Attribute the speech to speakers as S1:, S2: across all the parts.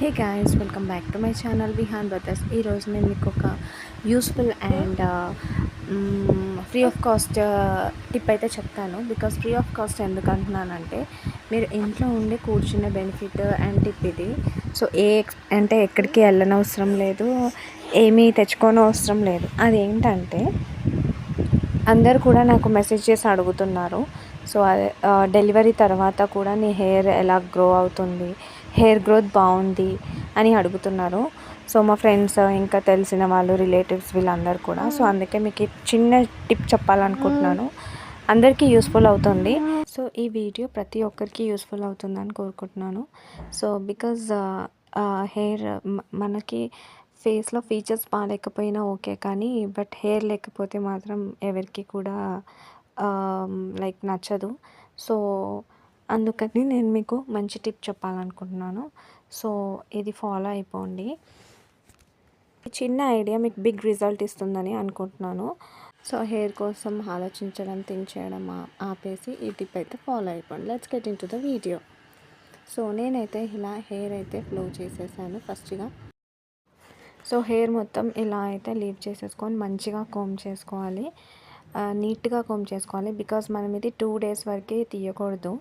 S1: Hey guys, welcome back to my channel Vihaan brothers. ఈరోజు నేను మీకు ఒక useful and free of cost tip అయితే చెప్తాను. బికాస్ ఫ్రీ ఆఫ్ కాస్ట్ ఎందుకు అంటున్నానంటే, మీరు ఇంట్లో ఉండి కూర్చునే బెనిఫిట్ అండ్ టిప్ ఇది. సో అంటే ఎక్కడికి వెళ్ళనవసరం లేదు, ఏమీ తెచ్చుకోని అవసరం లేదు. అదేంటంటే, అందరు కూడా నాకు మెసేజ్ చేసి అడుగుతున్నారు. సో అదే డెలివరీ తర్వాత కూడా నీ హెయిర్ ఎలా గ్రో అవుతుంది, హెయిర్ గ్రోత్ బాగుంది అని అడుగుతున్నారు. సో మా ఫ్రెండ్స్, ఇంకా తెలిసిన వాళ్ళు, రిలేటివ్స్ వీళ్ళందరూ కూడా. సో అందుకే మీకు చిన్న టిప్ చెప్పాలనుకుంటున్నాను. అందరికీ యూస్ఫుల్ అవుతుంది. సో ఈ వీడియో ప్రతి ఒక్కరికి యూస్ఫుల్ అవుతుందని కోరుకుంటున్నాను. సో బికాజ్ హెయిర్ మనకి ఫేస్లో ఫీచర్స్ బాగాలేకపోయినా ఓకే, కానీ బట్ హెయిర్ లేకపోతే మాత్రం ఎవరికి కూడా లైక్ నచ్చదు. సో అందుకని నేను మీకు మంచి టిప్ చెప్పాలనుకుంటున్నాను. సో ఇది ఫాలో అయిపోండి. చిన్న ఐడియా మీకు బిగ్ రిజల్ట్ ఇస్తుందని అనుకుంటున్నాను. సో హెయిర్ కోసం ఆలోచించడం, థింక్ చేయడం ఆపేసి ఈ టిప్ అయితే ఫాలో అయిపోండి. Let's get in to the video. So నేనైతే ఇలా హెయిర్ అయితే ఫ్లో చేసేసాను ఫస్ట్గా. సో హెయిర్ మొత్తం ఇలా అయితే లీవ్ చేసేసుకొని మంచిగా కోమ్ చేసుకోవాలి, నీట్గా కోమ్ చేసుకోవాలి. బికాజ్ మనం ఇది 2 days వరకే తీయకూడదు.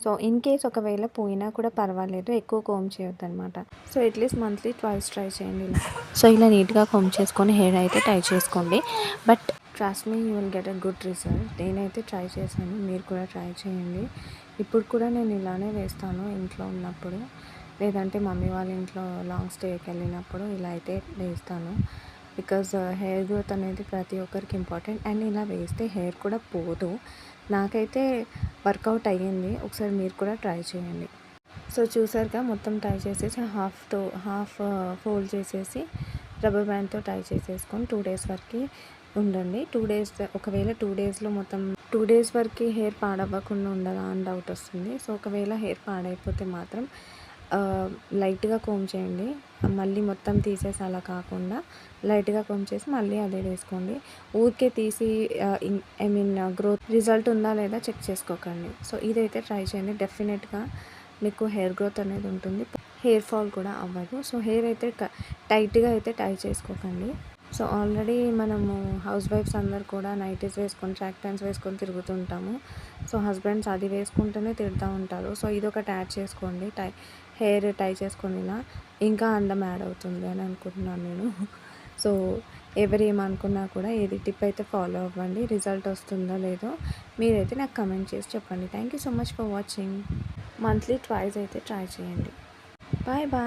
S1: సో ఇన్ కేస్ ఒకవేళ పోయినా కూడా పర్వాలేదు, ఎక్కువ కోమ్ చేయొద్దు అనమాట. So at least monthly twice try చేయండి ఇలా. సో ఇలా నీట్గా కోమ్ చేసుకొని హెయిర్ అయితే టై చేసుకోండి. But trust me, you will get a good result. నేనైతే ట్రై చేశాను, మీరు కూడా ట్రై చేయండి. ఇప్పుడు కూడా నేను ఇలానే వేస్తాను ఇంట్లో ఉన్నప్పుడు, లేదంటే మమ్మీ వాళ్ళ ఇంట్లో లాంగ్ స్టేకి వెళ్ళినప్పుడు ఇలా అయితే వేస్తాను. బికాజ్ హెయిర్ గ్రోత్ అనేది ప్రతి ఒక్కరికి ఇంపార్టెంట్. అండ్ ఇలా వేస్తే హెయిర్ కూడా పోదు. నాకైతే వర్కౌట్ అయ్యింది. ఒకసారి మీరు కూడా ట్రై చేయండి. సో చూసారుగా, మొత్తం టై చేసేసి హాఫ్ ఫోల్డ్ చేసేసి రబ్బర్ బ్యాండ్తో టై చేసేసుకొని 2 days వరకు ఉండండి. 2 days, ఒకవేళ 2 daysలో మొత్తం 2 days వరకు హెయిర్ పాడవ్వకుండా ఉండదా అని డౌట్ వస్తుంది. సో ఒకవేళ హెయిర్ పాడైపోతే మాత్రం లైట్గా కోమ్ చేయండి. మళ్ళీ మొత్తం తీసేసి అలా కాకుండా లైట్గా కోమ్ చేసి మళ్ళీ అదే వేసుకోండి. ఊరికే తీసి గ్రోత్ రిజల్ట్ ఉందా లేదా చెక్ చేసుకోకండి. సో ఇదైతే ట్రై చేయండి. డెఫినెట్గా మీకు హెయిర్ గ్రోత్ అనేది ఉంటుంది, హెయిర్ ఫాల్ కూడా అవ్వదు. సో హెయిర్ అయితే టైట్గా అయితే టై చేసుకోకండి. సో ఆల్రెడీ మనము హౌస్ వైఫ్స్ అందరు కూడా నైటీస్ వేసుకొని, ట్రాక్ ప్యాంట్స్ వేసుకొని తిరుగుతుంటాము. సో హస్బెండ్స్ అది వేసుకుంటూనే తిడుతూ ఉంటారు. సో ఇదొకటి యాడ్ చేసుకోండి, హెయిర్ టై చేసుకొని ఇలా ఇంకా అందం యాడ్ అవుతుంది అని అనుకుంటున్నాను నేను. సో ఎవరు ఏమనుకున్నా కూడా ఏది టిప్ అయితే ఫాలో అవ్వండి. రిజల్ట్ వస్తుందో లేదో మీరైతే నాకు కమెంట్ చేసి చెప్పండి. Thank you so much for watching. Monthly twice అయితే ట్రై చేయండి. Bye bye.